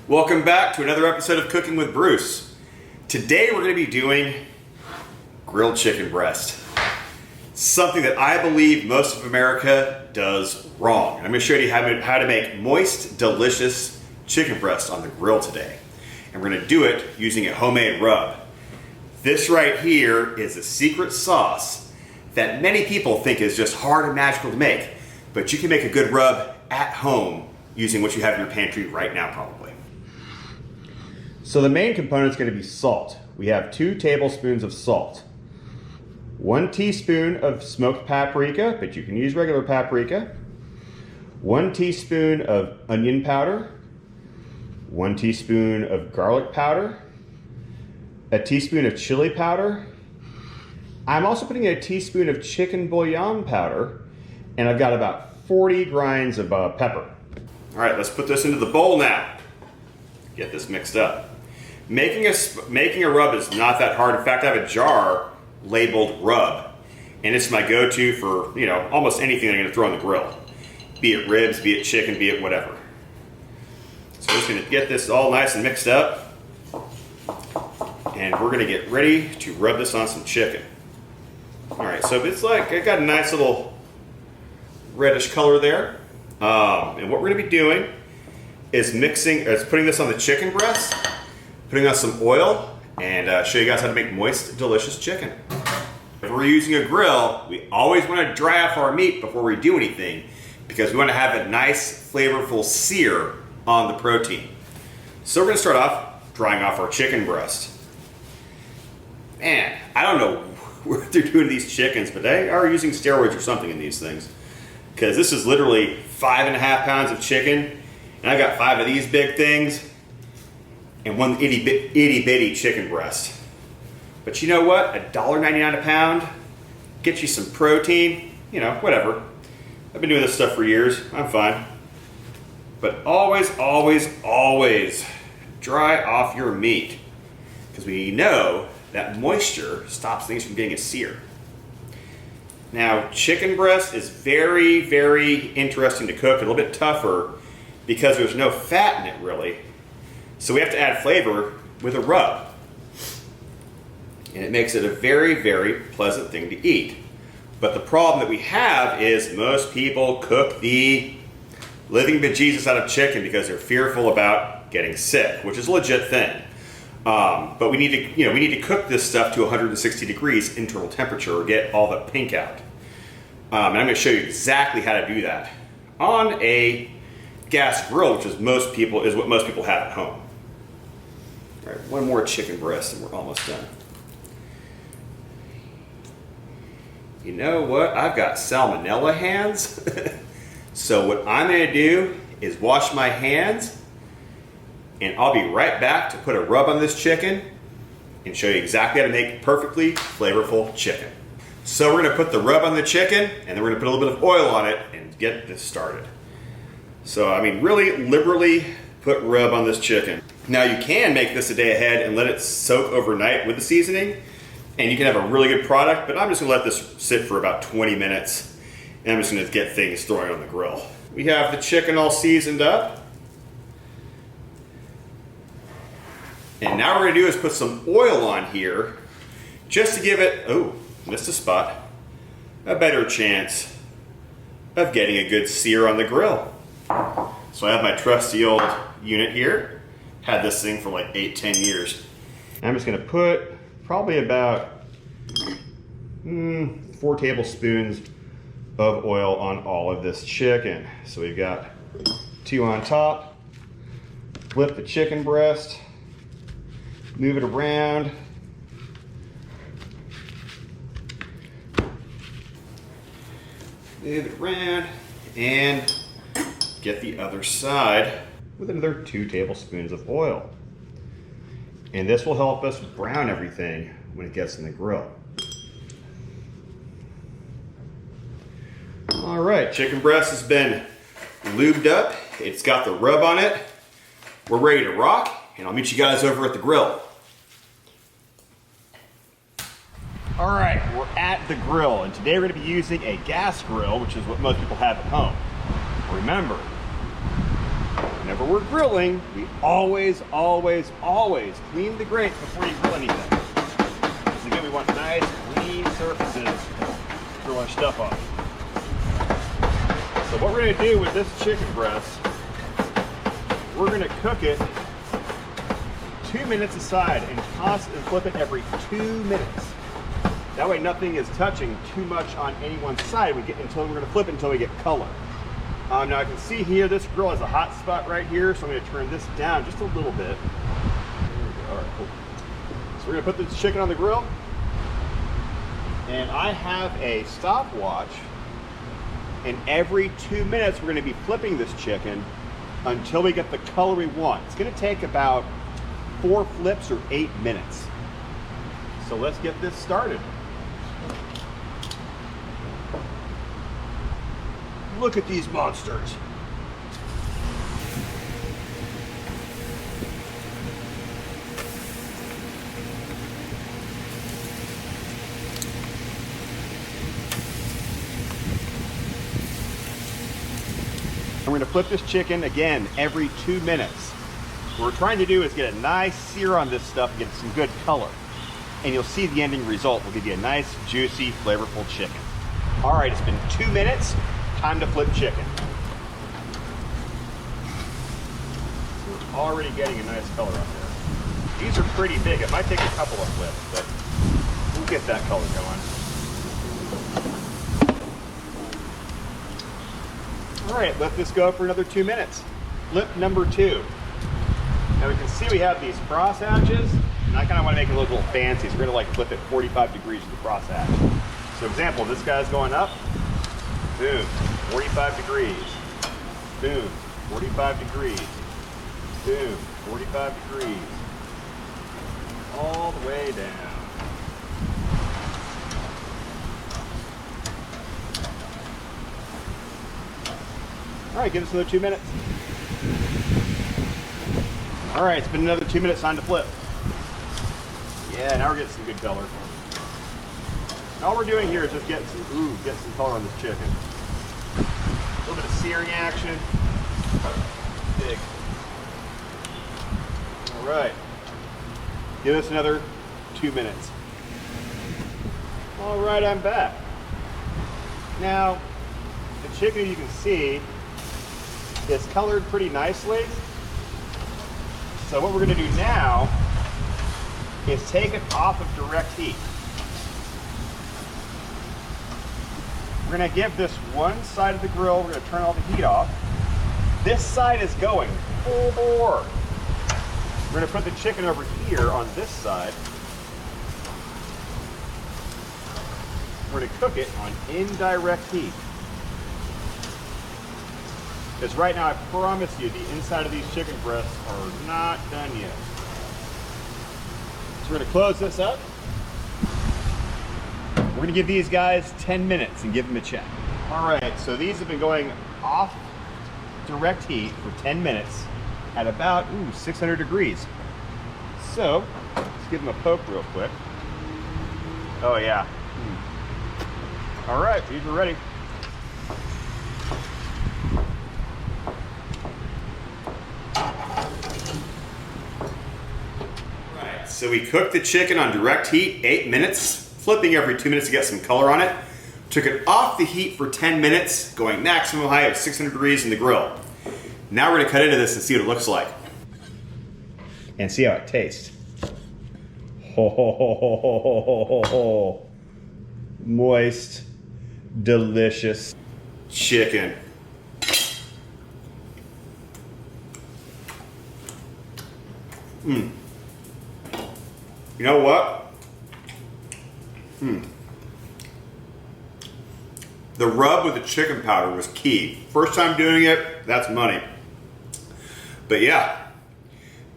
Welcome back to another episode of Cooking with Bruce. Today we're going to be doing grilled chicken breast. Something that I believe most of America does wrong. I'm going to show you how to make moist, delicious chicken breast on the grill today. And we're going to do it using a homemade rub. This right here is a secret sauce that many people think is just hard and magical to make. But you can make a good rub at home using what you have in your pantry right now probably. So the main component is going to be salt. We have 2 tablespoons of salt, 1 teaspoon of smoked paprika, but you can use regular paprika, 1 teaspoon of onion powder, 1 teaspoon of garlic powder, a teaspoon of chili powder. I'm also putting a teaspoon of chicken bouillon powder, and I've got about 40 grinds of pepper. All right, let's put this into the bowl now. Get this mixed up. Making a rub is not that hard. In fact, I have a jar labeled rub, and it's my go-to for almost anything I'm going to throw on the grill, be it ribs, be it chicken, be it whatever. So we're just going to get this all nice and mixed up, and we're going to get ready to rub this on some chicken. All right, so it's like I got a nice little reddish color there, and what we're going to be doing is putting this on the chicken breast, putting on some oil, and show you guys how to make moist, delicious chicken. If we're using a grill, we always want to dry off our meat before we do anything because we want to have a nice, flavorful sear on the protein. So we're going to start off drying off our chicken breast. Man, I don't know what they're doing to these chickens, but they are using steroids or something in these things because this is literally 5.5 pounds of chicken, and I got 5 of these big things and 1 itty bitty chicken breast. But you know what? $1.99 a pound, get you some protein, whatever. I've been doing this stuff for years, I'm fine. But always, always, always dry off your meat because we know that moisture stops things from getting a sear. Now, chicken breast is very, very interesting to cook, a little bit tougher because there's no fat in it really. So we have to add flavor with a rub. And it makes it a very, very pleasant thing to eat. But the problem that we have is most people cook the living bejesus out of chicken because they're fearful about getting sick, which is a legit thing. But we need to cook this stuff to 160 degrees internal temperature or get all the pink out. And I'm going to show you exactly how to do that on a gas grill, which is what most people have at home. All right, 1 more chicken breast and we're almost done. You know what? I've got salmonella hands. So what I'm going to do is wash my hands, and I'll be right back to put a rub on this chicken and show you exactly how to make perfectly flavorful chicken. So we're going to put the rub on the chicken, and then we're going to put a little bit of oil on it and get this started. So, really liberally put rub on this chicken. Now you can make this a day ahead and let it soak overnight with the seasoning, and you can have a really good product, but I'm just going to let this sit for about 20 minutes, and I'm just going to get things thrown on the grill. We have the chicken all seasoned up. And now what we're going to do is put some oil on here just to give it, missed a spot, a better chance of getting a good sear on the grill. So I have my trusty old unit here. Had this thing for like 8-10 years. I'm just going to put probably about 4 tablespoons of oil on all of this chicken. So we've got 2 on top. Flip the chicken breast. Move it around. Move it around and get the other side with another 2 tablespoons of oil. And this will help us brown everything when it gets in the grill. All right, chicken breast has been lubed up. It's got the rub on it. We're ready to rock, and I'll meet you guys over at the grill. All right, we're at the grill, and today we're going to be using a gas grill, which is what most people have at home. Remember, whenever we're grilling, we always clean the grate before you grill anything. Because again, we want nice, clean surfaces to grill our stuff on. So what we're going to do with this chicken breast, we're going to cook it 2 minutes aside and toss and flip it every 2 minutes. That way nothing is touching too much on any one side. We're going to flip it until we get color. Now I can see here, this grill has a hot spot right here, so I'm going to turn this down just a little bit. There we go. All right, cool. So we're going to put this chicken on the grill. And I have a stopwatch. And every 2 minutes, we're going to be flipping this chicken until we get the color we want. It's going to take about 4 flips or 8 minutes. So let's get this started. Look at these monsters. We're going to flip this chicken again every 2 minutes. What we're trying to do is get a nice sear on this stuff and get some good color. And you'll see the ending result will give you a nice, juicy, flavorful chicken. All right, it's been 2 minutes. Time to flip chicken. So we're already getting a nice color on there. These are pretty big. It might take a couple of flips, but we'll get that color going. All right, let this go for another 2 minutes. Flip number 2. Now we can see we have these cross hatches, and I kind of want to make it look a little fancy, so we're going to like flip it 45 degrees to the cross hatch. So example, this guy's going up, boom, 45 degrees, boom, 45 degrees, boom, 45 degrees, all the way down. All right, give us another 2 minutes. All right, it's been another 2 minutes, time to flip. Yeah, now we're getting some good color. All we're doing here is just get some color on this chicken. A little bit of searing action. Big. All right. Give us another 2 minutes. All right, I'm back. Now, the chicken, you can see, is colored pretty nicely. So what we're going to do now is take it off of direct heat. We're going to give this one side of the grill, we're going to turn all the heat off. This side is going full bore. We're going to put the chicken over here on this side. We're going to cook it on indirect heat. Because right now, I promise you, the inside of these chicken breasts are not done yet. So we're going to close this up. We're going to give these guys 10 minutes and give them a check. All right, so these have been going off direct heat for 10 minutes at about 600 degrees. So let's give them a poke real quick. Oh yeah. All right, these are ready. So we cooked the chicken on direct heat 8 minutes, flipping every 2 minutes to get some color on it. Took it off the heat for 10 minutes, going maximum height of 600 degrees in the grill. Now we're gonna cut into this and see what it looks like. And see how it tastes. Ho, ho, ho, ho, ho, ho, ho, ho. Moist, delicious chicken. You know what? The rub with the chicken powder was key. First time doing it, that's money. But yeah,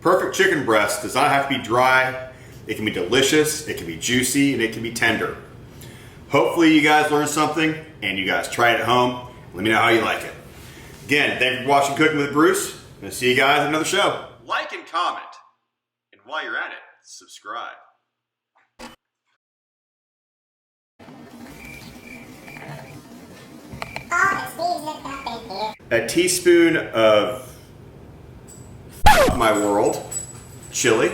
perfect chicken breast does not have to be dry. It can be delicious, it can be juicy, and it can be tender. Hopefully you guys learned something and you guys try it at home. Let me know how you like it. Again, thank you for watching Cooking with Bruce. I'm gonna see you guys in another show. Like and comment. And while you're at it, subscribe. A teaspoon of my world, chili.